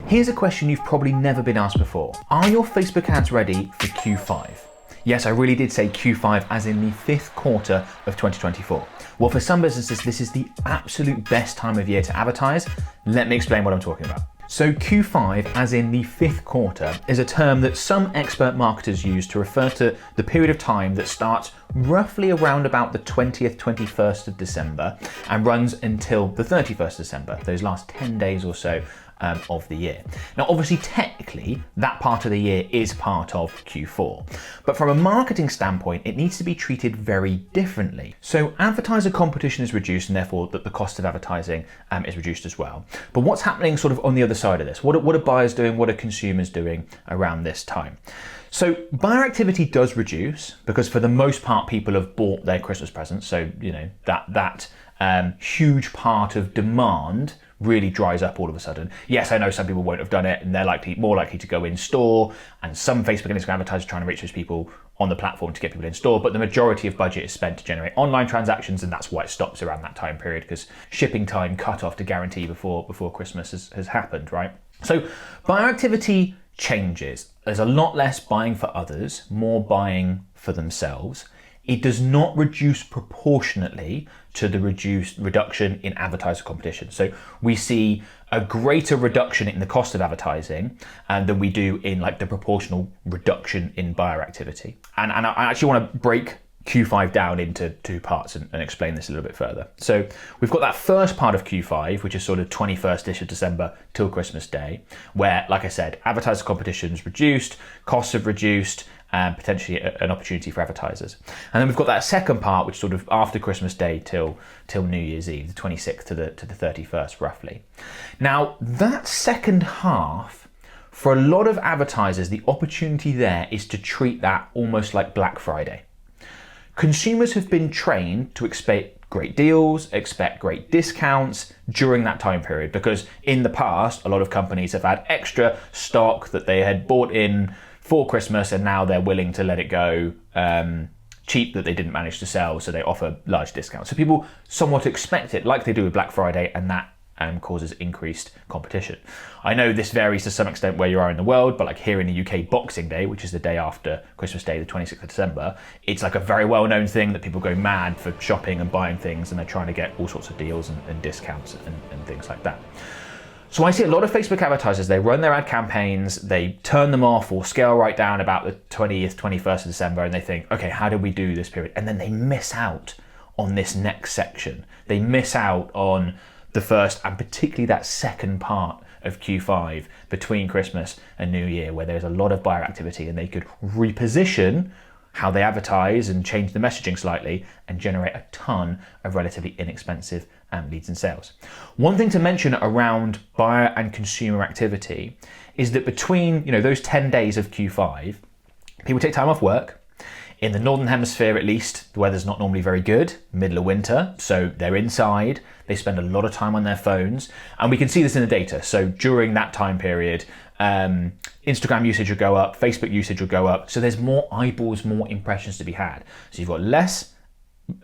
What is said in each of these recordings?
Here's a question you've probably never been asked before. Are your Facebook ads ready for Q5? Yes, I really did say Q5 as in the 5th quarter of 2024. Well, for some businesses, this is the absolute best time of year to advertise. Let me explain what I'm talking about. So Q5, as in the 5th quarter, is a term that some expert marketers use to refer to the period of time that starts roughly around about the 20th, 21st of December and runs until the 31st of December, those last 10 days or so of the year. Now, obviously, technically, that part of the year is part of Q4, but from a marketing standpoint, it needs to be treated very differently. So advertiser competition is reduced, and therefore that the cost of advertising is reduced as well. But what's happening sort of on the other side of this? What are buyers doing? What are consumers doing around this time? So buyer activity does reduce because for the most part, people have bought their Christmas presents. So, you know, that huge part of demand really dries up all of a sudden. Yes, I know some people won't have done it and they're more likely to go in store, and some Facebook and Instagram advertisers are trying to reach those people on the platform to get people in store, but the majority of budget is spent to generate online transactions, and that's why it stops around that time period, because shipping time cut off to guarantee before Christmas has happened, right? So buyer activity changes. There's a lot less buying for others, more buying for themselves. It does not reduce proportionately to the reduction in advertiser competition. So we see a greater reduction in the cost of advertising than we do in like the proportional reduction in buyer activity. And I actually want to break Q5 down into two parts and explain this a little bit further. So we've got that first part of Q5, which is sort of 21st-ish of December till Christmas Day, where, like I said, advertiser competition's reduced, costs have reduced, and potentially an opportunity for advertisers. And then we've got that second part, which is sort of after Christmas Day till New Year's Eve, the 26th to the 31st, roughly. Now, that second half, for a lot of advertisers, the opportunity there is to treat that almost like Black Friday. Consumers have been trained to expect great deals, expect great discounts during that time period, because in the past, a lot of companies have had extra stock that they had bought in for Christmas, and now they're willing to let it go cheap that they didn't manage to sell, so they offer large discounts. So people somewhat expect it, like they do with Black Friday, and that causes increased competition. I know this varies to some extent where you are in the world, but like here in the UK, Boxing Day, which is the day after Christmas Day, the 26th of December, it's like a very well-known thing that people go mad for shopping and buying things, and they're trying to get all sorts of deals and discounts and things like that. So I see a lot of Facebook advertisers, they run their ad campaigns, they turn them off or scale right down about the 20th, 21st of December, and they think, okay, how do we do this period? And then they miss out on this next section. They miss out on the first and particularly that second part of Q5 between Christmas and New Year, where there's a lot of buyer activity, and they could reposition how they advertise and change the messaging slightly and generate a ton of relatively inexpensive leads and sales. One thing to mention around buyer and consumer activity is that between those 10 days of Q5, people take time off work. In the Northern Hemisphere, at least, the weather's not normally very good, middle of winter, so they're inside, they spend a lot of time on their phones, and we can see this in the data. So during that time period, Instagram usage will go up, Facebook usage will go up, so there's more eyeballs, more impressions to be had. So you've got less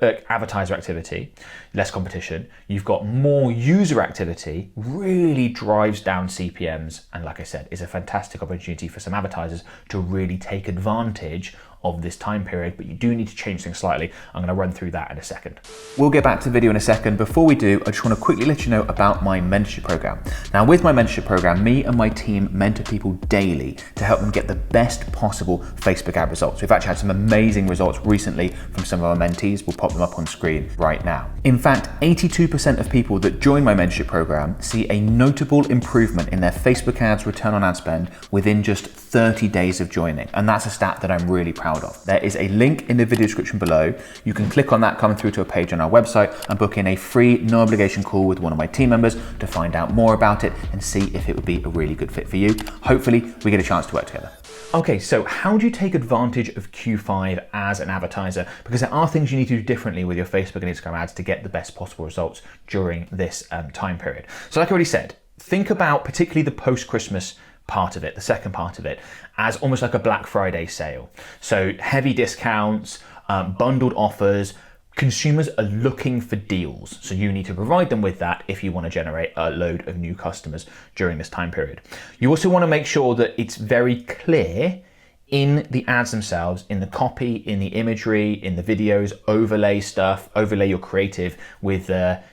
advertiser activity, less competition, you've got more user activity, really drives down CPMs, and like I said, is a fantastic opportunity for some advertisers to really take advantage of this time period, but you do need to change things slightly. I'm going to run through that in a second. We'll get back to the video in a second. Before we do, I just want to quickly let you know about my mentorship program. Now, with my mentorship program, me and my team mentor people daily to help them get the best possible Facebook ad results. We've actually had some amazing results recently from some of our mentees. We'll pop them up on screen right now. In fact, 82% of people that join my mentorship program see a notable improvement in their Facebook ads return on ad spend within just 30 days of joining. And that's a stat that I'm really proud of. There is a link in the video description below. You can click on that, come through to a page on our website and book in a free, no obligation call with one of my team members to find out more about it and see if it would be a really good fit for you. Hopefully we get a chance to work together. Okay, so how do you take advantage of Q5 as an advertiser? Because there are things you need to do differently with your Facebook and Instagram ads to get the best possible results during this time period. So like I already said, think about particularly the post-Christmas part of it, the second part of it, as almost like a Black Friday sale. So heavy discounts, bundled offers, Consumers are looking for deals, so you need to provide them with that if you want to generate a load of new customers during this time period. You also want to make sure that it's very clear in the ads themselves, in the copy, in the imagery, in the videos, overlay your creative with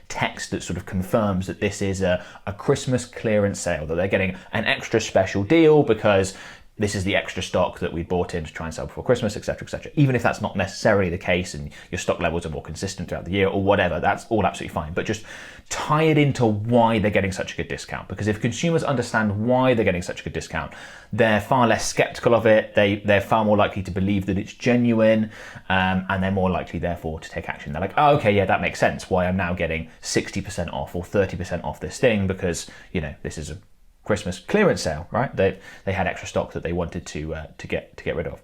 text that sort of confirms that this is a Christmas clearance sale, that they're getting an extra special deal because this is the extra stock that we bought in to try and sell before Christmas, etc., etc. Even if that's not necessarily the case and your stock levels are more consistent throughout the year or whatever, that's all absolutely fine. But just tie it into why they're getting such a good discount. Because if consumers understand why they're getting such a good discount, they're far less skeptical of it. They're far more likely to believe that it's genuine, and they're more likely, therefore, to take action. They're like, oh, okay, yeah, that makes sense. Why I'm now getting 60% off or 30% off this thing because, you know, this is a Christmas clearance sale, right? They had extra stock that they wanted to get rid of.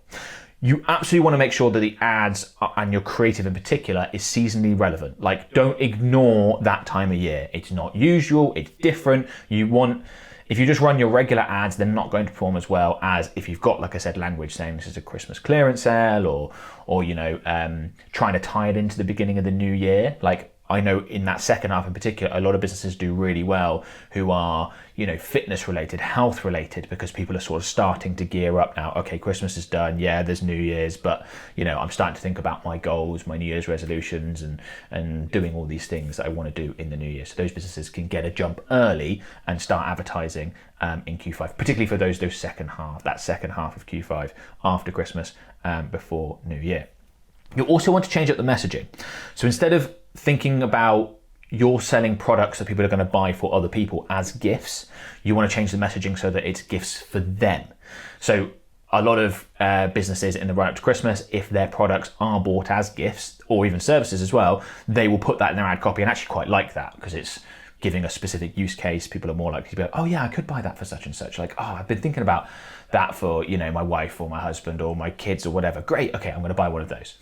You absolutely want to make sure that the ads and your creative in particular is seasonally relevant. Like, don't ignore that time of year. It's not usual, it's different. If you just run your regular ads, they're not going to perform as well as if you've got, like I said, language saying this is a Christmas clearance sale or you know, trying to tie it into the beginning of the new year. Like, I know in that second half in particular, a lot of businesses do really well who are, you know, fitness related, health related, because people are sort of starting to gear up now. Okay, Christmas is done. Yeah, there's New Year's, but, you know, I'm starting to think about my goals, my New Year's resolutions and doing all these things that I want to do in the new year. So those businesses can get a jump early and start advertising in Q5, particularly for that second half of Q5 after Christmas, before New Year. You also want to change up the messaging. So instead of thinking about you're selling products that people are going to buy for other people as gifts, you want to change the messaging so that it's gifts for them. So a lot of businesses in the run up to Christmas, if their products are bought as gifts or even services as well, they will put that in their ad copy and actually quite like that because it's giving a specific use case. People are more likely to be like, oh yeah, I could buy that for such and such. Like, oh, I've been thinking about that for, you know, my wife or my husband or my kids or whatever. Great, okay, I'm going to buy one of those.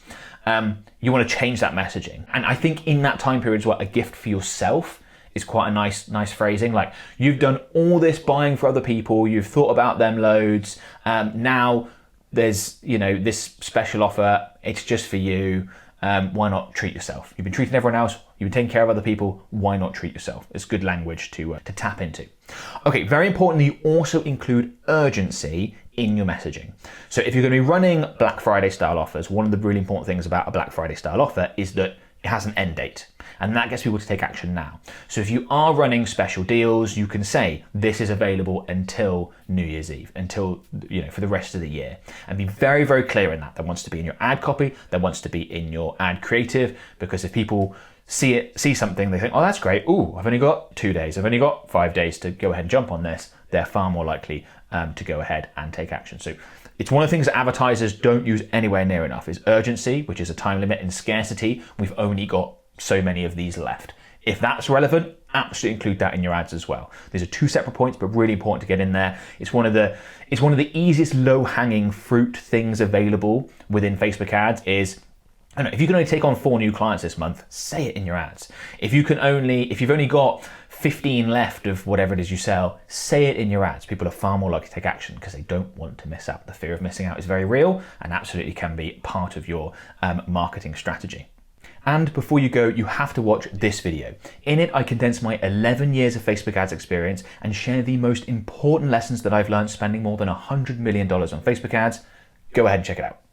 You want to change that messaging. And I think in that time period as well, a gift for yourself is quite a nice phrasing. Like, you've done all this buying for other people, you've thought about them loads. Now there's, you know, this special offer, it's just for you. Why not treat yourself? You've been treating everyone else, you've been taking care of other people, why not treat yourself? It's good language to tap into. Okay, very important that you also include urgency in your messaging. So if you're going to be running Black Friday style offers, one of the really important things about a Black Friday style offer is that it has an end date, and that gets people to take action now. So if you are running special deals, you can say this is available until New Year's Eve, until, you know, for the rest of the year, and be very, very clear in that. That wants to be in your ad copy, that wants to be in your ad creative, because if people see something, they think, oh, that's great. Ooh, I've only got 2 days. I've only got 5 days to go ahead and jump on this. They're far more likely to go ahead and take action. So it's one of the things that advertisers don't use anywhere near enough is urgency, which is a time limit, and scarcity. We've only got so many of these left. If that's relevant, absolutely include that in your ads as well. These are two separate points, but really important to get in there. It's one of the easiest low-hanging fruit things available within Facebook ads is, I don't know, if you can only take on 4 new clients this month, say it in your ads. If you've only got 15 left of whatever it is you sell, say it in your ads. People are far more likely to take action because they don't want to miss out. The fear of missing out is very real and absolutely can be part of your marketing strategy. And before you go, you have to watch this video. In it, I condense my 11 years of Facebook ads experience and share the most important lessons that I've learned spending more than $100 million on Facebook ads. Go ahead and check it out.